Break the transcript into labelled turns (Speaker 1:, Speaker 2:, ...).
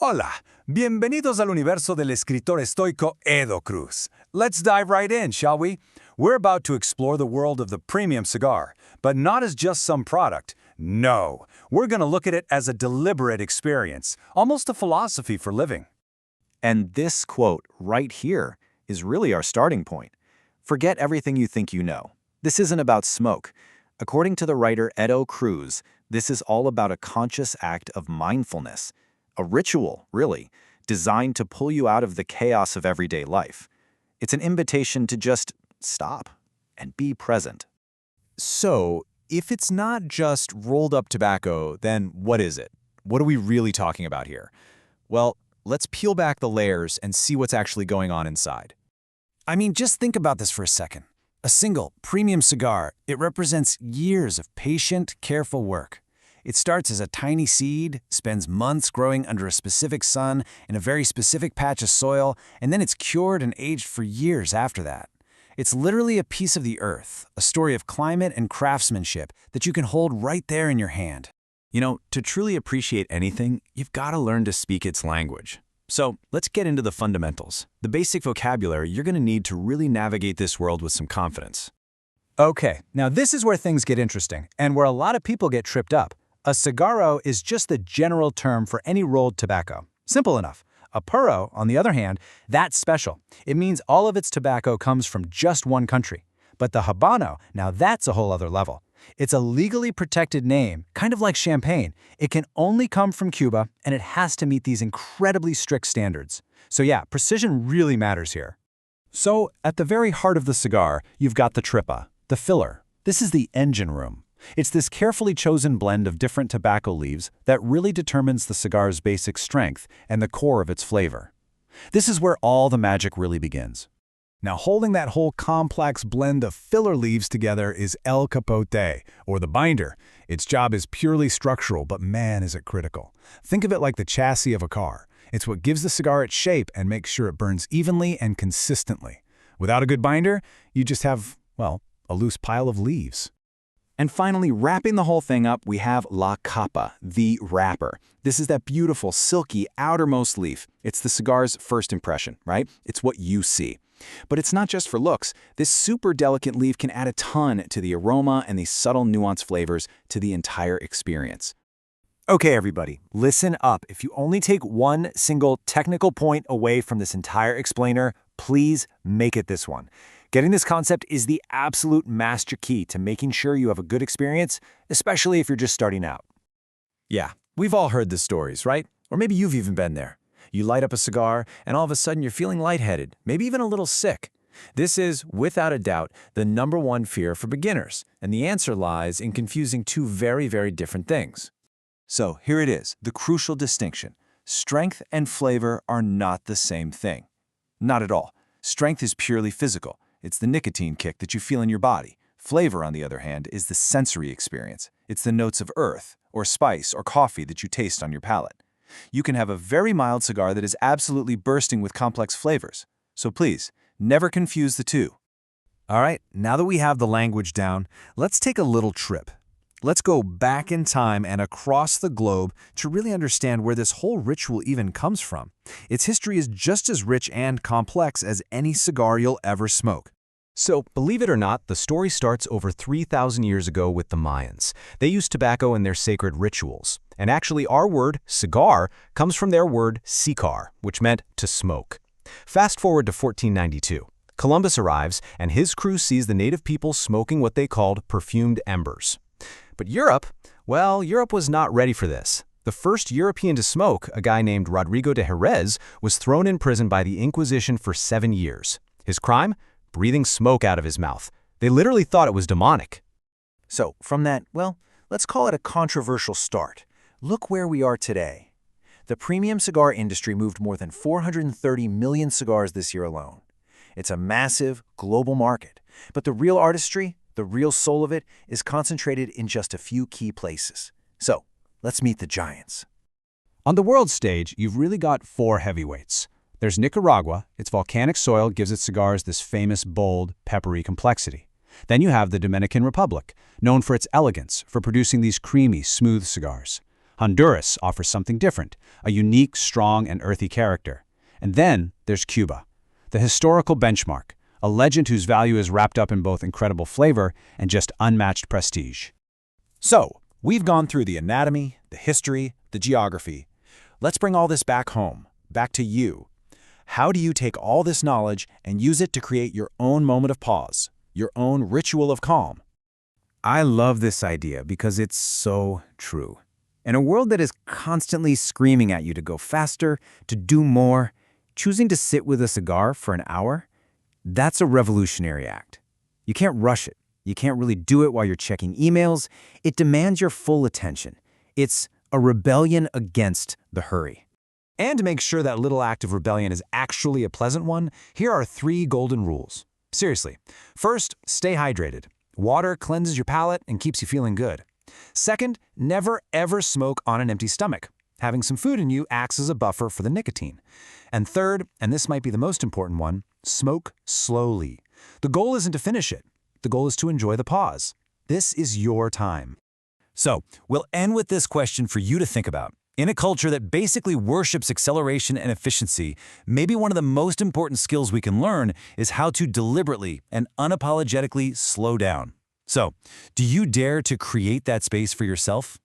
Speaker 1: Hola, bienvenidos al universo del escritor estoico Edo Cruz. Let's dive right in, shall we? We're about to explore the world of the premium cigar, but not as just some product. No, we're going to look at it as a deliberate experience, almost a philosophy for living.
Speaker 2: And this quote right here is really our starting point. Forget everything you think you know. This isn't about smoke. According to the writer Edo Cruz, this is all about a conscious act of mindfulness. A ritual, really, designed to pull you out of the chaos of everyday life. It's an invitation to just stop and be present.
Speaker 3: So, if it's not just rolled up tobacco, then what is it? What are we really talking about here? Well, let's peel back the layers and see what's actually going on inside.
Speaker 4: I mean, just think about this for a second. A single, premium cigar, it represents years of patient, careful work. It starts as a tiny seed, spends months growing under a specific sun in a very specific patch of soil, and then it's cured and aged for years after that. It's literally a piece of the earth, a story of climate and craftsmanship that you can hold right there in your hand.
Speaker 3: You know, to truly appreciate anything, you've got to learn to speak its language. So let's get into the fundamentals, the basic vocabulary you're going to need to really navigate this world with some confidence.
Speaker 4: Okay, now this is where things get interesting, and where a lot of people get tripped up. A cigarro is just the general term for any rolled tobacco. Simple enough. A puro, on the other hand, that's special. It means all of its tobacco comes from just one country. But the habano, now that's a whole other level. It's a legally protected name, kind of like champagne. It can only come from Cuba, and it has to meet these incredibly strict standards. So yeah, precision really matters here.
Speaker 5: So, at the very heart of the cigar, you've got the tripa, the filler. This is the engine room. It's this carefully chosen blend of different tobacco leaves that really determines the cigar's basic strength and the core of its flavor. This is where all the magic really begins.
Speaker 6: Now, holding that whole complex blend of filler leaves together is el capote, or the binder. Its job is purely structural, but man, is it critical. Think of it like the chassis of a car. It's what gives the cigar its shape and makes sure it burns evenly and consistently. Without a good binder, you just have, well, a loose pile of leaves.
Speaker 3: And finally, wrapping the whole thing up, we have la capa, the wrapper. This is that beautiful, silky, outermost leaf. It's the cigar's first impression, right? It's what you see. But it's not just for looks. This super delicate leaf can add a ton to the aroma and these subtle nuanced flavors to the entire experience.
Speaker 4: Okay, everybody, listen up. If you only take one single technical point away from this entire explainer, please make it this one. Getting this concept is the absolute master key to making sure you have a good experience, especially if you're just starting out.
Speaker 5: Yeah, we've all heard the stories, right? Or maybe you've even been there. You light up a cigar, and all of a sudden you're feeling lightheaded, maybe even a little sick. This is, without a doubt, the #1 fear for beginners, and the answer lies in confusing two very, very different things.
Speaker 2: So here it is, the crucial distinction. Strength and flavor are not the same thing. Not at all. Strength is purely physical. It's the nicotine kick that you feel in your body. Flavor, on the other hand, is the sensory experience. It's the notes of earth, or spice, or coffee that you taste on your palate. You can have a very mild cigar that is absolutely bursting with complex flavors. So please, never confuse the two.
Speaker 4: All right, now that we have the language down, let's take a little trip. Let's go back in time and across the globe to really understand where this whole ritual even comes from. Its history is just as rich and complex as any cigar you'll ever smoke.
Speaker 5: So, believe it or not, the story starts over 3,000 years ago with the Mayans. They used tobacco in their sacred rituals. And actually, our word, cigar, comes from their word, cigar, which meant to smoke. Fast forward to 1492. Columbus arrives, and his crew sees the native people smoking what they called perfumed embers. But Europe, well, Europe was not ready for this. The first European to smoke, a guy named Rodrigo de Jerez, was thrown in prison by the Inquisition for 7 years. His crime? Breathing smoke out of his mouth. They literally thought it was demonic.
Speaker 4: So, from that, well, let's call it a controversial start. Look where we are today. The premium cigar industry moved more than 430 million cigars this year alone. It's a massive, global market, but the real artistry, the real soul of it, is concentrated in just a few key places. So, let's meet the giants.
Speaker 6: On the world stage, you've really got 4 heavyweights. There's Nicaragua. Its volcanic soil gives its cigars this famous, bold, peppery complexity. Then you have the Dominican Republic, known for its elegance, for producing these creamy, smooth cigars.
Speaker 4: Honduras offers something different, a unique, strong, and earthy character. And then there's Cuba, the historical benchmark, a legend whose value is wrapped up in both incredible flavor and just unmatched prestige.
Speaker 3: So, we've gone through the anatomy, the history, the geography. Let's bring all this back home, back to you. How do you take all this knowledge and use it to create your own moment of pause, your own ritual of calm?
Speaker 2: I love this idea because it's so true. In a world that is constantly screaming at you to go faster, to do more, choosing to sit with a cigar for an hour, that's a revolutionary act. You can't rush it. You can't really do it while you're checking emails. It demands your full attention. It's a rebellion against the hurry.
Speaker 4: And to make sure that little act of rebellion is actually a pleasant one, here are 3 golden rules. Seriously. First, stay hydrated. Water cleanses your palate and keeps you feeling good. Second, never ever smoke on an empty stomach. Having some food in you acts as a buffer for the nicotine. And third, and this might be the most important one, smoke slowly. The goal isn't to finish it. The goal is to enjoy the pause. This is your time.
Speaker 1: So, we'll end with this question for you to think about. In a culture that basically worships acceleration and efficiency, maybe one of the most important skills we can learn is how to deliberately and unapologetically slow down. So, do you dare to create that space for yourself?